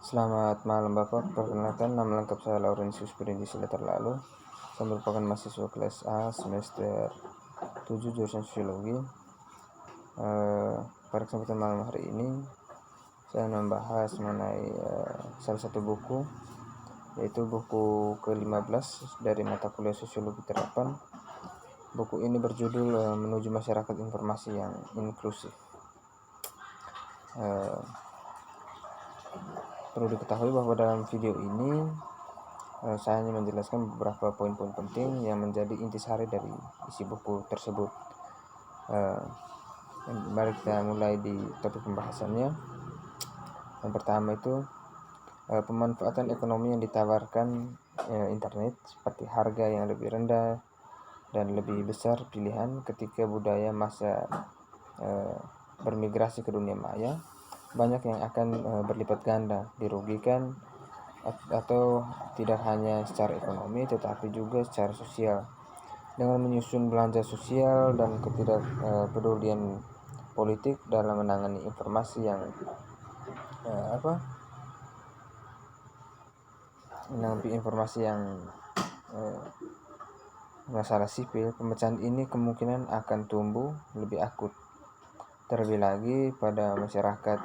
Selamat malam Bapak, perkenalkan nama lengkap saya Laurentius Pudendisila Terlalu. Saya merupakan mahasiswa kelas A semester 7 jurusan Sosiologi. Pada kesempatan malam hari ini saya membahas mengenai salah satu buku, yaitu buku ke-15 dari mata kuliah Sosiologi Terapan. Buku ini berjudul Menuju Masyarakat Informasi yang Inklusif. Perlu diketahui bahwa dalam video ini saya hanya menjelaskan beberapa poin-poin penting yang menjadi intisari dari isi buku tersebut. Mari kita mulai di topik pembahasannya. Yang pertama itu pemanfaatan ekonomi yang ditawarkan internet, seperti harga yang lebih rendah dan lebih besar pilihan ketika budaya masa bermigrasi ke dunia maya. Banyak yang akan berlipat ganda dirugikan, atau tidak hanya secara ekonomi tetapi juga secara sosial, dengan menyusun belanja sosial dan ketidakpedulian politik dalam menangani informasi yang masalah sipil. Pemecahan ini kemungkinan akan tumbuh lebih akut, terlebih lagi pada masyarakat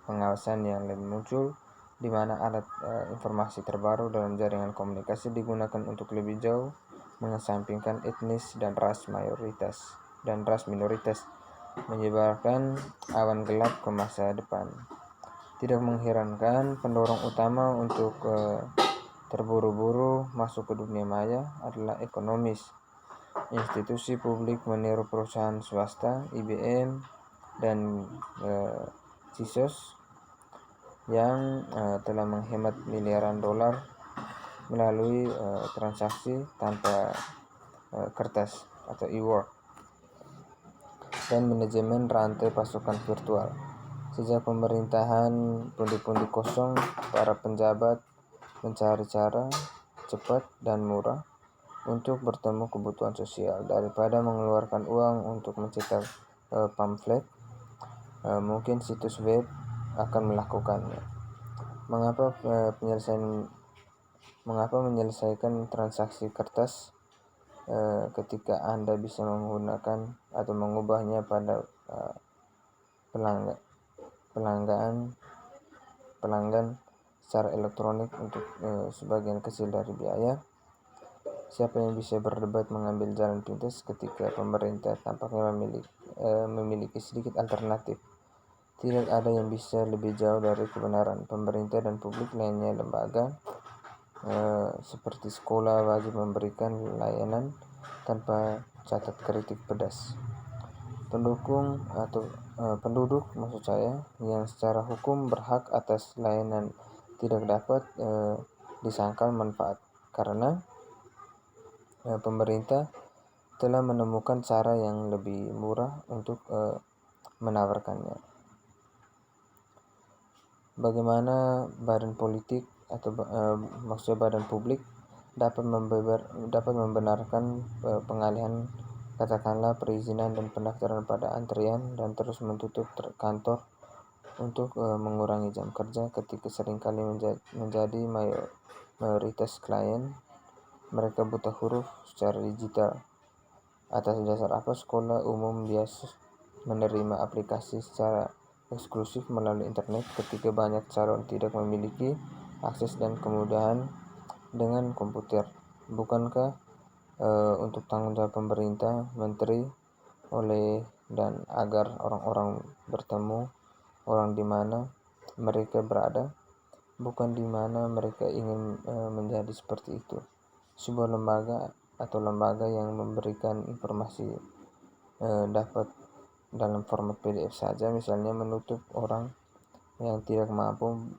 pengawasan yang lebih muncul, di mana alat informasi terbaru dalam jaringan komunikasi digunakan untuk lebih jauh mengesampingkan etnis dan ras minoritas, menyebarkan awan gelap ke masa depan. Tidak mengherankan pendorong utama untuk terburu-buru masuk ke dunia maya adalah ekonomis. Institusi publik meniru perusahaan swasta, IBM dan CISOS yang telah menghemat miliaran dolar melalui transaksi tanpa kertas atau e-work dan manajemen rantai pasokan virtual. Sejak pemerintahan pundi-pundi kosong, para penjabat mencari cara cepat dan murah untuk bertemu kebutuhan sosial daripada mengeluarkan uang untuk mencetak pamflet. Mungkin situs web akan melakukannya. Mengapa menyelesaikan transaksi kertas ketika Anda bisa menggunakan atau mengubahnya pada pelanggan secara elektronik untuk sebagian kecil dari biaya? Siapa yang bisa berdebat mengambil jalan pintas ketika pemerintah tampaknya memiliki sedikit alternatif? Tidak ada yang bisa lebih jauh dari kebenaran. Pemerintah dan publik lainnya, lembaga seperti sekolah, wajib memberikan layanan tanpa catat kritik pedas. Penduduk yang secara hukum berhak atas layanan tidak dapat disangkal manfaat, karena pemerintah telah menemukan cara yang lebih murah untuk menawarkannya. Bagaimana badan politik atau badan publik dapat membenarkan pengalihan, katakanlah perizinan dan pendaftaran pada antrian, dan terus menutup kantor untuk mengurangi jam kerja ketika seringkali menjadi mayoritas klien mereka buta huruf secara digital? Atas dasar apa sekolah umum biasa menerima aplikasi secara eksklusif melalui internet ketika banyak calon tidak memiliki akses dan kemudahan dengan komputer? Bukankah untuk tanggung jawab pemerintah, menteri, dan agar orang-orang bertemu orang di mana mereka berada, bukan di mana mereka ingin menjadi seperti itu? Sebuah lembaga yang memberikan informasi dapat dalam format PDF saja, misalnya menutup orang yang tidak mampu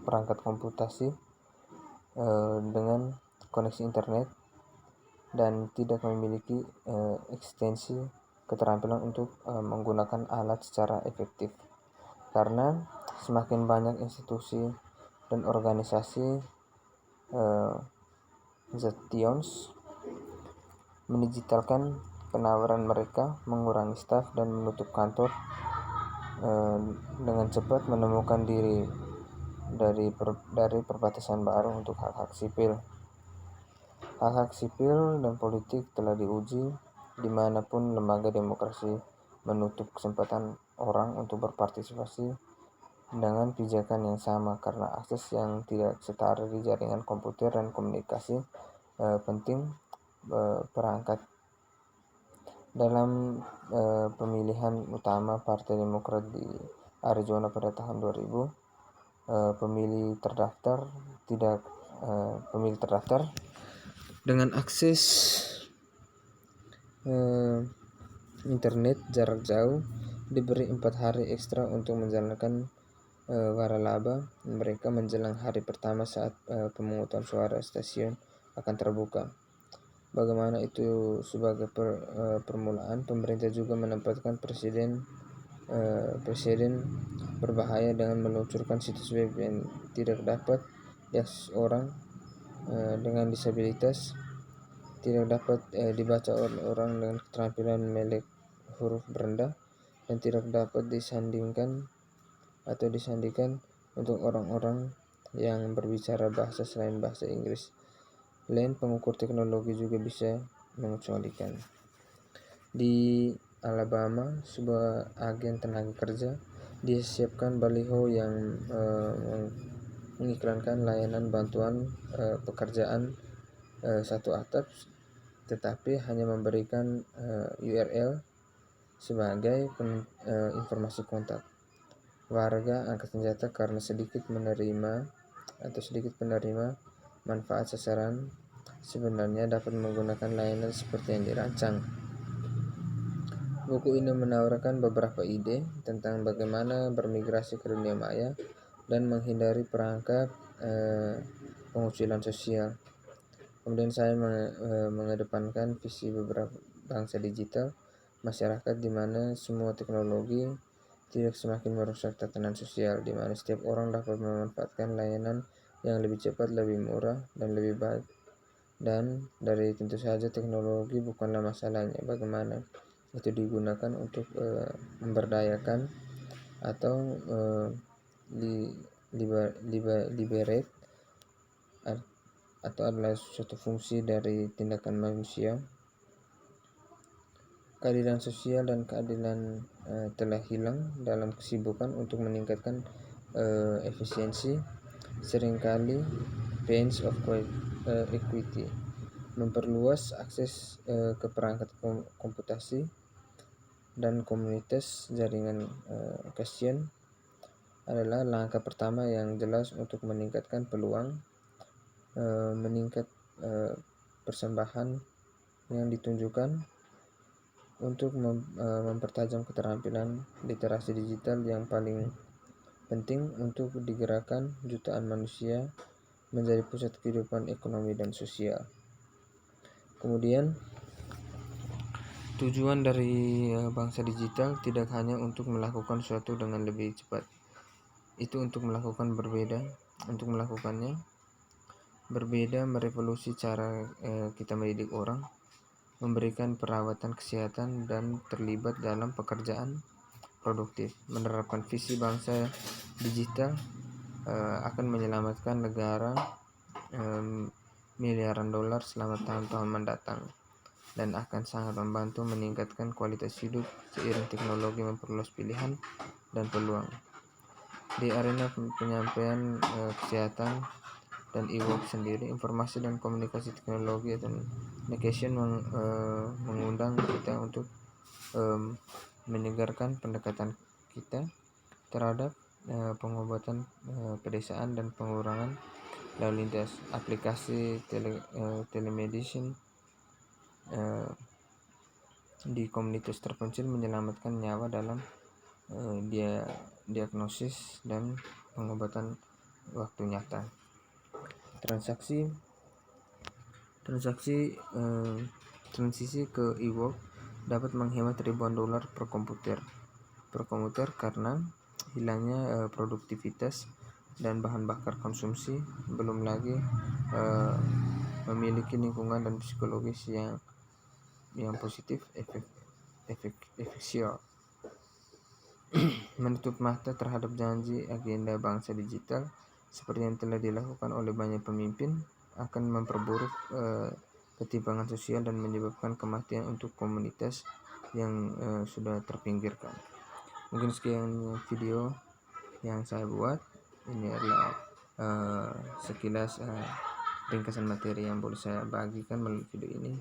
perangkat komputasi dengan koneksi internet dan tidak memiliki ekstensi keterampilan untuk menggunakan alat secara efektif. Karena semakin banyak institusi dan organisasi Zations mendigitalkan penawaran mereka, mengurangi staf dan menutup kantor, dengan cepat menemukan diri dari perbatasan baru untuk hak-hak sipil. Hak-hak sipil dan politik telah diuji dimanapun lembaga demokrasi menutup kesempatan orang untuk berpartisipasi dengan pijakan yang sama karena akses yang tidak setara di jaringan komputer dan komunikasi penting perangkat. Dalam pemilihan utama Partai Demokrat di Arizona pada tahun 2000, pemilih terdaftar dengan akses internet jarak jauh diberi 4 hari ekstra untuk menjalankan waralaba mereka menjelang hari pertama saat pemungutan suara stasiun akan terbuka. Bagaimana itu sebagai permulaan, pemerintah juga menempatkan presiden berbahaya dengan meluncurkan situs web yang tidak dapat diakses orang dengan disabilitas, tidak dapat dibaca oleh orang dengan keterampilan melek huruf berendah, dan tidak dapat disandingkan untuk orang-orang yang berbicara bahasa selain bahasa Inggris. Lain pengukur teknologi juga bisa mengecualikan. Di Alabama, sebuah agen tenaga kerja disiapkan baliho yang mengiklankan layanan bantuan pekerjaan satu atap, tetapi hanya memberikan URL sebagai informasi kontak. Warga angkat senjata karena sedikit penerima manfaat sasaran sebenarnya dapat menggunakan layanan seperti yang dirancang. Buku ini menawarkan beberapa ide tentang bagaimana bermigrasi ke dunia maya dan menghindari perangkap pengucilan sosial. Kemudian saya mengedepankan visi beberapa bangsa digital, masyarakat di mana semua teknologi tidak semakin merusak tatanan sosial, di mana setiap orang dapat memanfaatkan layanan yang lebih cepat, lebih murah, dan lebih baik. Dan dari tentu saja teknologi bukanlah masalahnya, bagaimana itu digunakan untuk memberdayakan atau liberate atau adalah suatu fungsi dari tindakan manusia. Keadilan sosial dan keadilan telah hilang dalam kesibukan untuk meningkatkan efisiensi. Seringkali pains of equity, memperluas akses ke perangkat komputasi dan komunitas jaringan kasihan adalah langkah pertama yang jelas untuk meningkatkan peluang persembahan yang ditunjukkan untuk mempertajam keterampilan literasi digital yang paling penting untuk digerakkan jutaan manusia menjadi pusat kehidupan ekonomi dan sosial. Kemudian tujuan dari bangsa digital tidak hanya untuk melakukan sesuatu dengan lebih cepat. Itu untuk melakukannya berbeda, merevolusi cara kita mendidik orang, memberikan perawatan kesehatan, dan terlibat dalam pekerjaan produktif. Menerapkan visi bangsa digital akan menyelamatkan negara miliaran dolar selama tahun-tahun mendatang dan akan sangat membantu meningkatkan kualitas hidup seiring teknologi memperluas pilihan dan peluang. Di arena penyampaian kesehatan dan e-work sendiri, informasi dan komunikasi teknologi dan communication mengundang kita untuk menyegarkan pendekatan kita terhadap pengobatan pedesaan dan pengurangan lalu lintas. Aplikasi telemedicine di komunitas terpencil menyelamatkan nyawa dalam diagnosis dan pengobatan waktu nyata. Transisi ke e-work dapat menghemat ribuan dolar per komputer karena hilangnya produktivitas dan bahan bakar konsumsi, belum lagi memiliki lingkungan dan psikologis yang positif efektif. menutup mata terhadap janji agenda bangsa digital seperti yang telah dilakukan oleh banyak pemimpin akan memperburuk ketimpangan sosial dan menyebabkan kematian untuk komunitas yang sudah terpinggirkan. Mungkin sekian video yang saya buat. Ini adalah sekilas ringkasan materi yang boleh saya bagikan melalui video ini.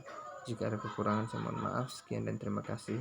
Jika ada kekurangan saya mohon maaf. Sekian dan terima kasih.